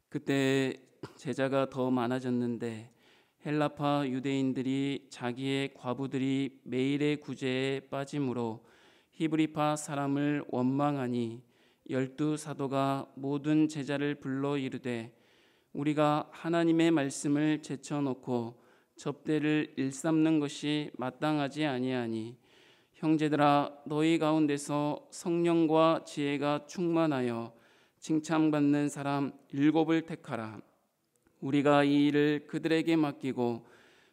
그때 제자가 더 많아졌는데 헬라파 유대인들이 자기의 과부들이 매일의 구제에 빠짐으로 히브리파 사람을 원망하니 12사도가 모든 제자를 불러 이르되 우리가 하나님의 말씀을 제쳐놓고 접대를 일삼는 것이 마땅하지 아니하니 형제들아 너희 가운데서 성령과 지혜가 충만하여 칭찬받는 사람 7을 택하라. 우리가 이 일을 그들에게 맡기고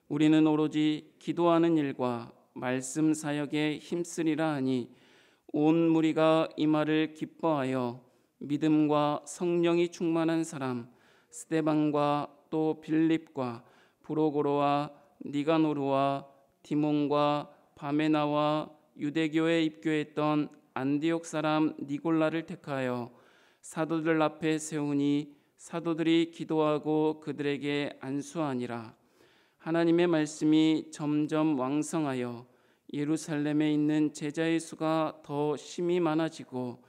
우리는 오로지 기도하는 일과 말씀 사역에 힘쓰리라 하니 온 무리가 이 말을 기뻐하여 믿음과 성령이 충만한 사람 스데반과 또 빌립과 브로고로와 니가노르와 디몬과 바메나와 유대교에 입교했던 안디옥 사람 니골라를 택하여 사도들 앞에 세우니 사도들이 기도하고 그들에게 안수하니라. 하나님의 말씀이 점점 왕성하여 예루살렘에 있는 제자의 수가 더 심히 많아지고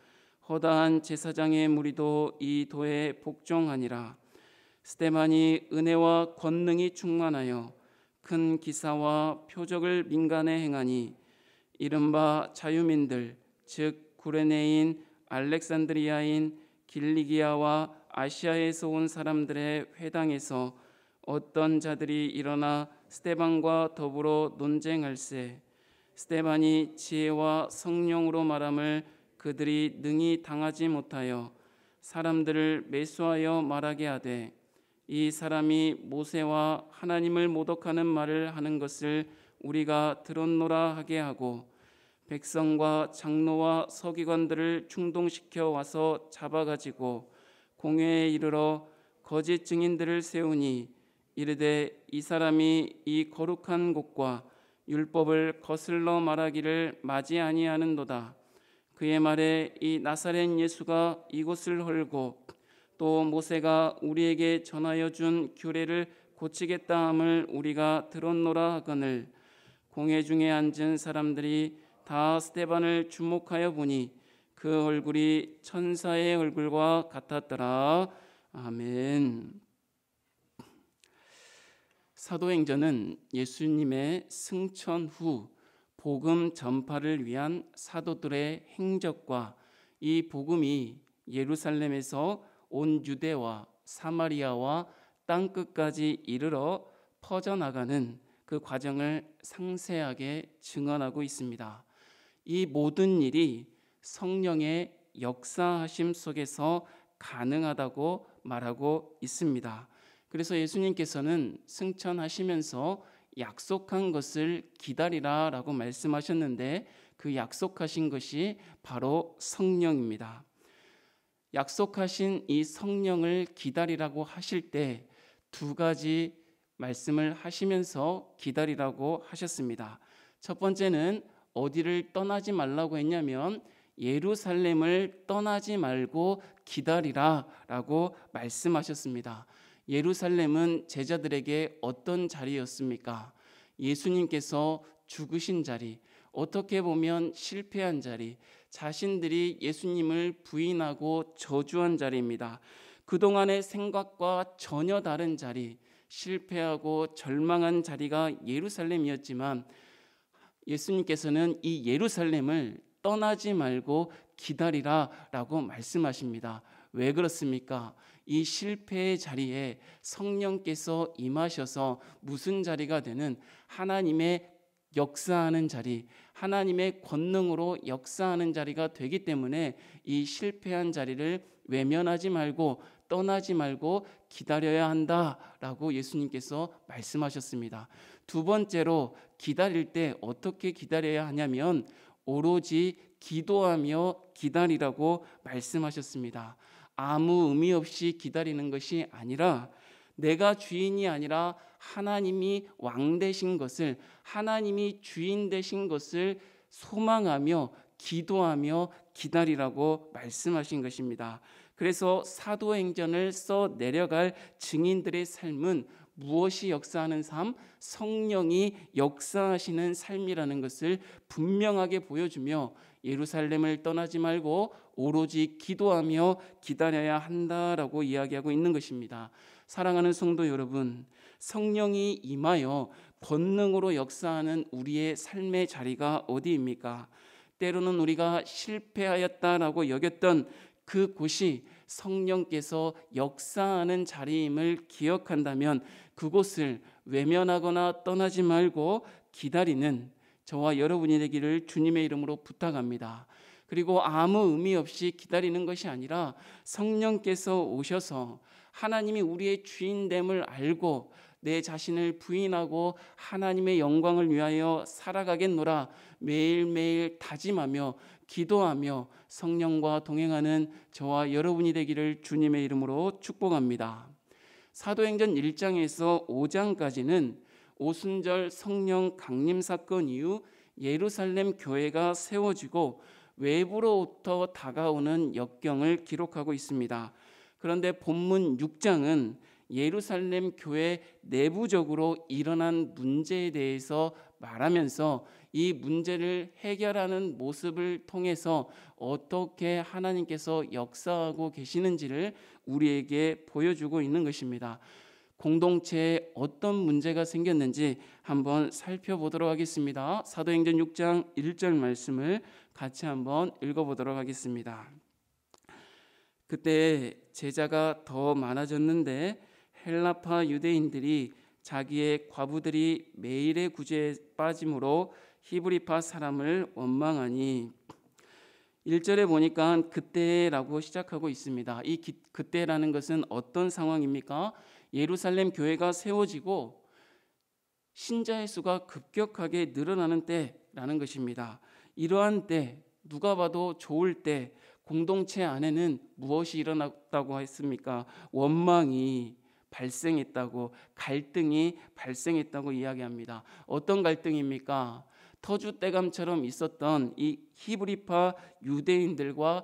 허다한 제사장의 무리도 이 도에 복종하니라. 스데반이 은혜와 권능이 충만하여 큰 기사와 표적을 민간에 행하니 이른바 자유민들 즉 구레네인 알렉산드리아인 길리기아와 아시아에서 온 사람들의 회당에서 어떤 자들이 일어나 스데반과 더불어 논쟁할세 스데반이 지혜와 성령으로 말함을 그들이 능히 당하지 못하여 사람들을 매수하여 말하게 하되 이 사람이 모세와 하나님을 모독하는 말을 하는 것을 우리가 들었노라 하게 하고 백성과 장로와 서기관들을 충동시켜 와서 잡아가지고 공회에 이르러 거짓 증인들을 세우니 이르되 이 사람이 이 거룩한 곳과 율법을 거슬러 말하기를 마지 아니하는도다. 그의 말에 이 나사렛 예수가 이곳을 헐고 또 모세가 우리에게 전하여 준 규례를 고치겠다 함을 우리가 들었노라 하거늘 공회 중에 앉은 사람들이 다 스데반을 주목하여 보니 그 얼굴이 천사의 얼굴과 같았더라. 아멘. 사도행전은 예수님의 승천 후 복음 전파를 위한 사도들의 행적과 이 복음이 예루살렘에서 온 유대와 사마리아와 땅끝까지 이르러 퍼져나가는 그 과정을 상세하게 증언하고 있습니다. 이 모든 일이 성령의 역사하심 속에서 가능하다고 말하고 있습니다. 그래서 예수님께서는 승천하시면서 약속한 것을 기다리라 라고 말씀하셨는데 그 약속하신 것이 바로 성령입니다. 약속하신 이 성령을 기다리라고 하실 때 두 가지 말씀을 하시면서 기다리라고 하셨습니다. 첫 번째는 어디를 떠나지 말라고 했냐면 예루살렘을 떠나지 말고 기다리라 라고 말씀하셨습니다. 예루살렘은 제자들에게 어떤 자리였습니까? 예수님께서 죽으신 자리, 어떻게 보면 실패한 자리, 자신들이 예수님을 부인하고 저주한 자리입니다. 그동안의 생각과 전혀 다른 자리, 실패하고 절망한 자리가 예루살렘이었지만 예수님께서는 이 예루살렘을 떠나지 말고 기다리라 라고 말씀하십니다. 왜 그렇습니까? 이 실패의 자리에 성령께서 임하셔서 무슨 자리가 되는 하나님의 역사하는 자리, 하나님의 권능으로 역사하는 자리가 되기 때문에 이 실패한 자리를 외면하지 말고 떠나지 말고 기다려야 한다라고 예수님께서 말씀하셨습니다. 두 번째로 기다릴 때 어떻게 기다려야 하냐면 오로지 기도하며 기다리라고 말씀하셨습니다. 아무 의미 없이 기다리는 것이 아니라 내가 주인이 아니라 하나님이 왕 되신 것을, 하나님이 주인 되신 것을 소망하며 기도하며 기다리라고 말씀하신 것입니다. 그래서 사도행전을 써 내려갈 증인들의 삶은 무엇이 역사하는 삶? 성령이 역사하시는 삶이라는 것을 분명하게 보여주며 예루살렘을 떠나지 말고 오로지 기도하며 기다려야 한다라고 이야기하고 있는 것입니다. 사랑하는 성도 여러분, 성령이 임하여 권능으로 역사하는 우리의 삶의 자리가 어디입니까? 때로는 우리가 실패하였다라고 여겼던 그곳이 성령께서 역사하는 자리임을 기억한다면 그곳을 외면하거나 떠나지 말고 기다리는 저와 여러분이 되기를 주님의 이름으로 부탁합니다. 그리고 아무 의미 없이 기다리는 것이 아니라 성령께서 오셔서 하나님이 우리의 주인됨을 알고 내 자신을 부인하고 하나님의 영광을 위하여 살아가겠노라 매일매일 다짐하며 기도하며 성령과 동행하는 저와 여러분이 되기를 주님의 이름으로 축복합니다. 사도행전 1장에서 5장까지는 오순절 성령 강림 사건 이후 예루살렘 교회가 세워지고 외부로부터 다가오는 역경을 기록하고 있습니다. 그런데 본문 6장은 예루살렘 교회 내부적으로 일어난 문제에 대해서 말하면서 이 문제를 해결하는 모습을 통해서 어떻게 하나님께서 역사하고 계시는지를 우리에게 보여주고 있는 것입니다. 공동체에 어떤 문제가 생겼는지 한번 살펴보도록 하겠습니다. 사도행전 6장 1절 말씀을 같이 한번 읽어보도록 하겠습니다. 그때 제자가 더 많아졌는데 헬라파 유대인들이 자기의 과부들이 매일의 구제에 빠짐으로 히브리파 사람을 원망하니 1절에 보니까 그때라고 시작하고 있습니다. 이 그때라는 것은 어떤 상황입니까? 예루살렘 교회가 세워지고 신자의 수가 급격하게 늘어나는 때라는 것입니다. 이러한 때, 누가 봐도 좋을 때 공동체 안에는 무엇이 일어났다고 했습니까? 원망이 발생했다고, 갈등이 발생했다고 이야기합니다. 어떤 갈등입니까? 터줏대감처럼 있었던 이 히브리파 유대인들과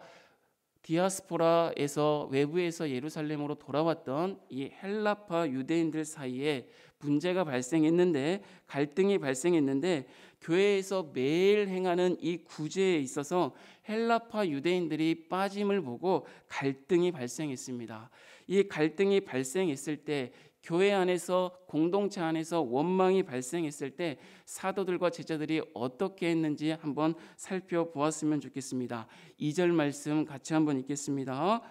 디아스포라에서 외부에서 예루살렘으로 돌아왔던 이 헬라파 유대인들 사이에 문제가 발생했는데, 갈등이 발생했는데, 교회에서 매일 행하는 이 구제에 있어서 헬라파 유대인들이 빠짐을 보고 갈등이 발생했습니다. 이 갈등이 발생했을 때, 교회 안에서, 공동체 안에서 원망이 발생했을 때 사도들과 제자들이 어떻게 했는지 한번 살펴보았으면 좋겠습니다. 2절 말씀 같이 한번 읽겠습니다.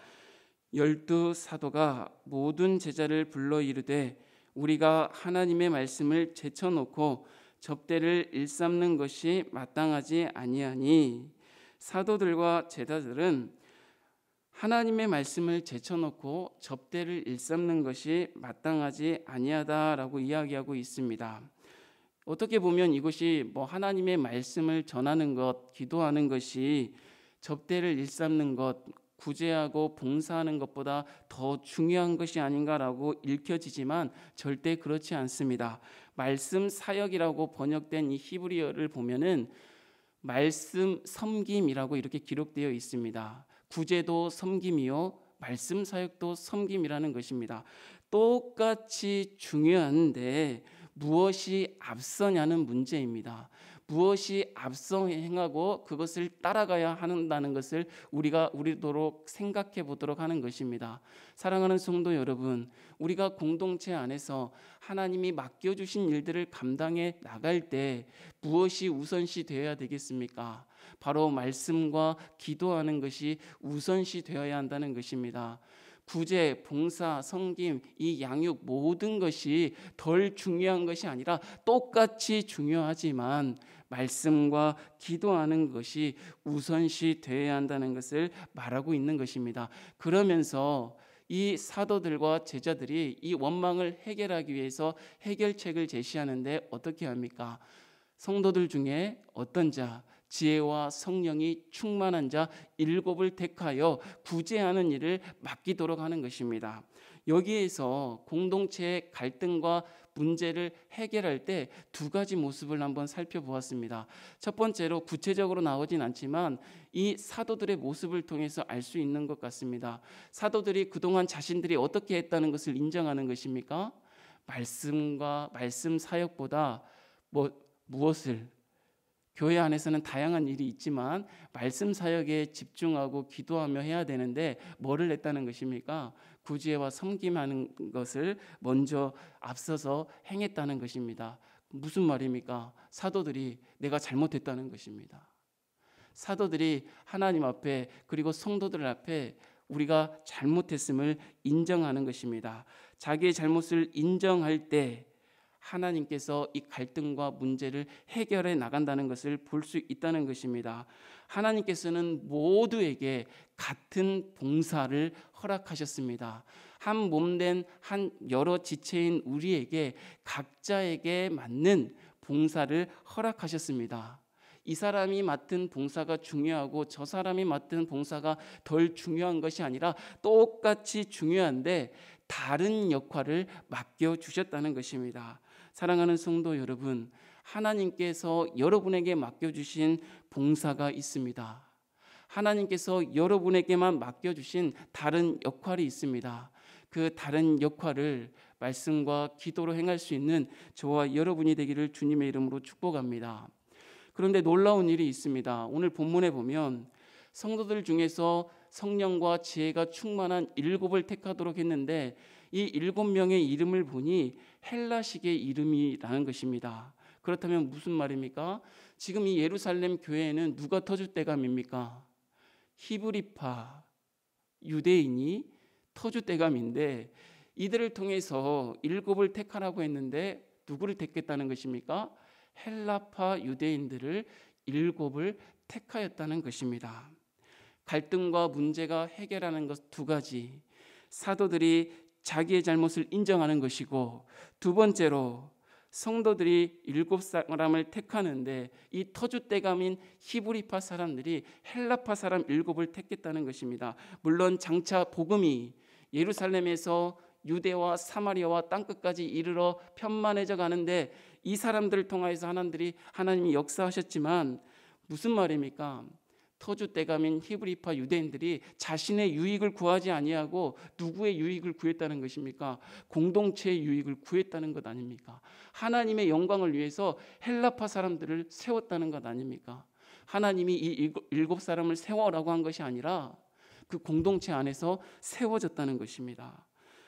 12사도가 모든 제자를 불러 이르되 우리가 하나님의 말씀을 제쳐놓고 접대를 일삼는 것이 마땅하지 아니하니. 사도들과 제자들은 하나님의 말씀을 제쳐놓고 접대를 일삼는 것이 마땅하지 아니하다라고 이야기하고 있습니다. 어떻게 보면 이것이 하나님의 말씀을 전하는 것, 기도하는 것이 접대를 일삼는 것, 구제하고 봉사하는 것보다 더 중요한 것이 아닌가라고 읽혀지지만 절대 그렇지 않습니다. 말씀 사역이라고 번역된 이 히브리어를 보면은 말씀 섬김이라고 이렇게 기록되어 있습니다. 구제도 섬김이요, 말씀 사역도 섬김이라는 것입니다. 똑같이 중요한데 무엇이 앞서냐는 문제입니다. 무엇이 앞서 행하고 그것을 따라가야 한다는 것을 우리도록 생각해 보도록 하는 것입니다. 사랑하는 성도 여러분, 우리가 공동체 안에서 하나님이 맡겨주신 일들을 감당해 나갈 때 무엇이 우선시 되어야 되겠습니까? 바로 말씀과 기도하는 것이 우선시 되어야 한다는 것입니다. 구제, 봉사, 섬김, 이 양육 모든 것이 덜 중요한 것이 아니라 똑같이 중요하지만 말씀과 기도하는 것이 우선시 되어야 한다는 것을 말하고 있는 것입니다. 그러면서 이 사도들과 제자들이 이 원망을 해결하기 위해서 해결책을 제시하는데 어떻게 합니까? 성도들 중에 어떤 자, 지혜와 성령이 충만한 자 7을 택하여 구제하는 일을 맡기도록 하는 것입니다. 여기에서 공동체의 갈등과 문제를 해결할 때 두 가지 모습을 한번 살펴보았습니다. 첫 번째로 구체적으로 나오진 않지만 이 사도들의 모습을 통해서 알 수 있는 것 같습니다. 사도들이 그동안 자신들이 어떻게 했다는 것을 인정하는 것입니까? 말씀과 말씀 사역보다 무엇을 교회 안에서는 다양한 일이 있지만 말씀 사역에 집중하고 기도하며 해야 되는데 뭐를 했다는 것입니까? 구제와 섬김하는 것을 먼저 앞서서 행했다는 것입니다. 무슨 말입니까? 사도들이 내가 잘못했다는 것입니다. 사도들이 하나님 앞에 그리고 성도들 앞에 우리가 잘못했음을 인정하는 것입니다. 자기의 잘못을 인정할 때 하나님께서 이 갈등과 문제를 해결해 나간다는 것을 볼 수 있다는 것입니다. 하나님께서는 모두에게 같은 봉사를 허락하셨습니다. 한 몸된 한 여러 지체인 우리에게 각자에게 맞는 봉사를 허락하셨습니다. 이 사람이 맡은 봉사가 중요하고 저 사람이 맡은 봉사가 덜 중요한 것이 아니라 똑같이 중요한데 다른 역할을 맡겨주셨다는 것입니다. 사랑하는 성도 여러분, 하나님께서 여러분에게 맡겨주신 봉사가 있습니다. 하나님께서 여러분에게만 맡겨주신 다른 역할이 있습니다. 그 다른 역할을 말씀과 기도로 행할 수 있는 저와 여러분이 되기를 주님의 이름으로 축복합니다. 그런데 놀라운 일이 있습니다. 오늘 본문에 보면 성도들 중에서 성령과 지혜가 충만한 7을 택하도록 했는데 이 7명의 이름을 보니 헬라식의 이름이라는 것입니다. 그렇다면 무슨 말입니까? 지금 이 예루살렘 교회에는 누가 터줏대감입니까? 히브리파 유대인이 터줏대감인데 이들을 통해서 7을 택하라고 했는데 누구를 택했다는 것입니까? 헬라파 유대인들을 7을 택하였다는 것입니다. 갈등과 문제가 해결하는 것 두 가지. 사도들이 자기의 잘못을 인정하는 것이고, 두 번째로 성도들이 7사람을 택하는데 이 터줏대감인 히브리파 사람들이 헬라파 사람 7을 택했다는 것입니다. 물론 장차 복음이 예루살렘에서 유대와 사마리아와 땅끝까지 이르러 편만해져 가는데 이 사람들을 통하여서 하나님이 역사하셨지만 무슨 말입니까? 터줏대감인 히브리파 유대인들이 자신의 유익을 구하지 아니하고 누구의 유익을 구했다는 것입니까? 공동체의 유익을 구했다는 것 아닙니까? 하나님의 영광을 위해서 헬라파 사람들을 세웠다는 것 아닙니까? 하나님이 이 7사람을 세워라고 한 것이 아니라 그 공동체 안에서 세워졌다는 것입니다.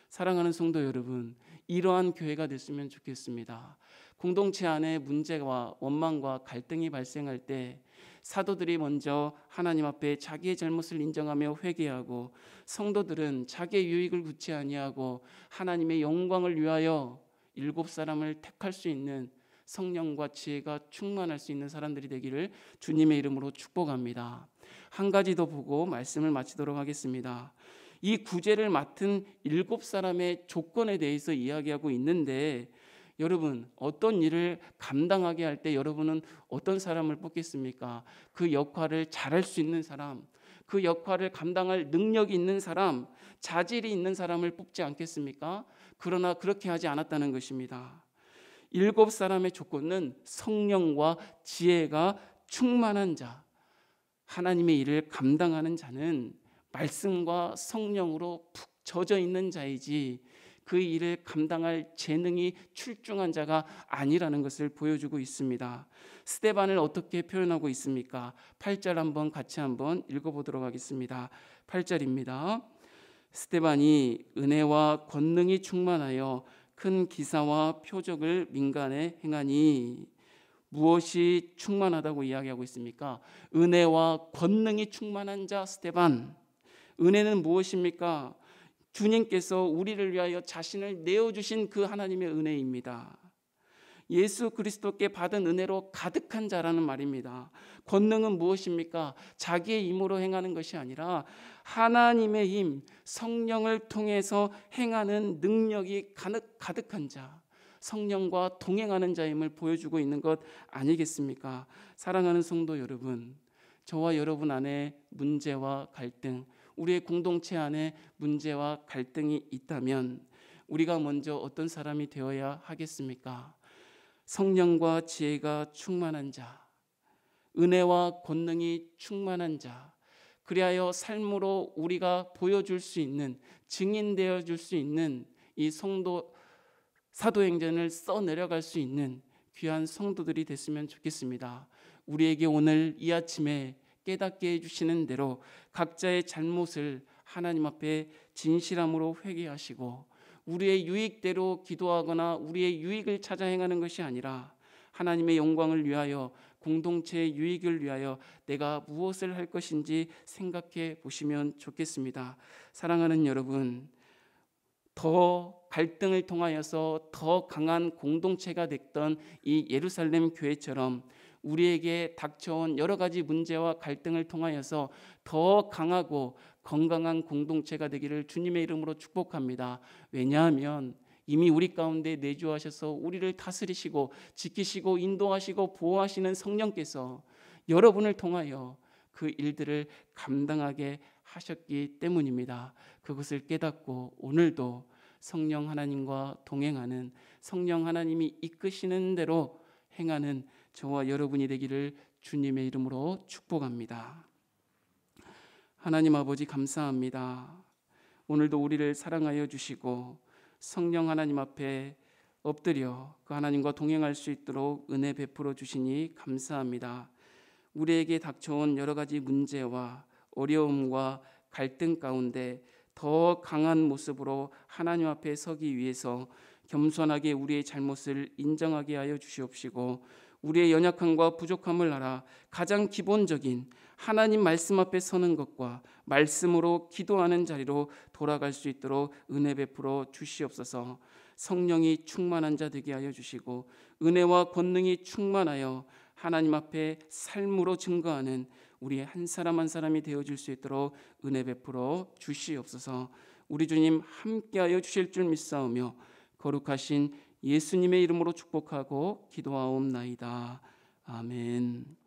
사랑하는 성도 여러분, 이러한 교회가 됐으면 좋겠습니다. 공동체 안에 문제와 원망과 갈등이 발생할 때 사도들이 먼저 하나님 앞에 자기의 잘못을 인정하며 회개하고, 성도들은 자기의 유익을 구치 아니하고 하나님의 영광을 위하여 7사람을 택할 수 있는 성령과 지혜가 충만할 수 있는 사람들이 되기를 주님의 이름으로 축복합니다. 한 가지 더 보고 말씀을 마치도록 하겠습니다. 이 구제를 맡은 7사람의 조건에 대해서 이야기하고 있는데, 여러분 어떤 일을 감당하게 할 때 여러분은 어떤 사람을 뽑겠습니까? 그 역할을 잘할 수 있는 사람, 그 역할을 감당할 능력이 있는 사람, 자질이 있는 사람을 뽑지 않겠습니까? 그러나 그렇게 하지 않았다는 것입니다. 7사람의 조건은 성령과 지혜가 충만한 자, 하나님의 일을 감당하는 자는 말씀과 성령으로 푹 젖어 있는 자이지 그 일을 감당할 재능이 출중한 자가 아니라는 것을 보여주고 있습니다. 스데반을 어떻게 표현하고 있습니까? 8절 한번 같이 한번 읽어보도록 하겠습니다. 8절입니다. 스데반이 은혜와 권능이 충만하여 큰 기사와 표적을 민간에 행하니. 무엇이 충만하다고 이야기하고 있습니까? 은혜와 권능이 충만한 자 스데반. 은혜는 무엇입니까? 주님께서 우리를 위하여 자신을 내어주신 그 하나님의 은혜입니다. 예수 그리스도께 받은 은혜로 가득한 자라는 말입니다. 권능은 무엇입니까? 자기의 힘으로 행하는 것이 아니라 하나님의 힘, 성령을 통해서 행하는 능력이 가득한 자, 성령과 동행하는 자임을 보여주고 있는 것 아니겠습니까? 사랑하는 성도 여러분, 저와 여러분 안에 문제와 갈등, 우리의 공동체 안에 문제와 갈등이 있다면 우리가 먼저 어떤 사람이 되어야 하겠습니까? 성령과 지혜가 충만한 자, 은혜와 권능이 충만한 자, 그리하여 삶으로 우리가 보여줄 수 있는, 증인되어 줄 수 있는 이 사도행전을 써내려갈 수 있는 귀한 성도들이 됐으면 좋겠습니다. 우리에게 오늘 이 아침에 깨닫게 해주시는 대로 각자의 잘못을 하나님 앞에 진실함으로 회개하시고 우리의 유익대로 기도하거나 우리의 유익을 찾아 행하는 것이 아니라 하나님의 영광을 위하여 공동체의 유익을 위하여 내가 무엇을 할 것인지 생각해 보시면 좋겠습니다. 사랑하는 여러분, 더 갈등을 통하여서 더 강한 공동체가 됐던 이 예루살렘 교회처럼 우리에게 닥쳐온 여러 가지 문제와 갈등을 통하여서 더 강하고 건강한 공동체가 되기를 주님의 이름으로 축복합니다. 왜냐하면 이미 우리 가운데 내주하셔서 우리를 다스리시고 지키시고 인도하시고 보호하시는 성령께서 여러분을 통하여 그 일들을 감당하게 하셨기 때문입니다. 그것을 깨닫고 오늘도 성령 하나님과 동행하는, 성령 하나님이 이끄시는 대로 행하는 저와 여러분이 되기를 주님의 이름으로 축복합니다. 하나님 아버지 감사합니다. 오늘도 우리를 사랑하여 주시고 성령 하나님 앞에 엎드려 그 하나님과 동행할 수 있도록 은혜 베풀어 주시니 감사합니다. 우리에게 닥쳐온 여러 가지 문제와 어려움과 갈등 가운데 더 강한 모습으로 하나님 앞에 서기 위해서 겸손하게 우리의 잘못을 인정하게 하여 주시옵시고 우리의 연약함과 부족함을 알아 가장 기본적인 하나님 말씀 앞에 서는 것과 말씀으로 기도하는 자리로 돌아갈 수 있도록 은혜 베풀어 주시옵소서. 성령이 충만한 자 되게 하여 주시고 은혜와 권능이 충만하여 하나님 앞에 삶으로 증거하는 우리 한 사람 한 사람이 되어줄 수 있도록 은혜 베풀어 주시옵소서. 우리 주님 함께하여 주실 줄 믿사오며 거룩하신 예수님의 이름으로 축복하고 기도하옵나이다. 아멘.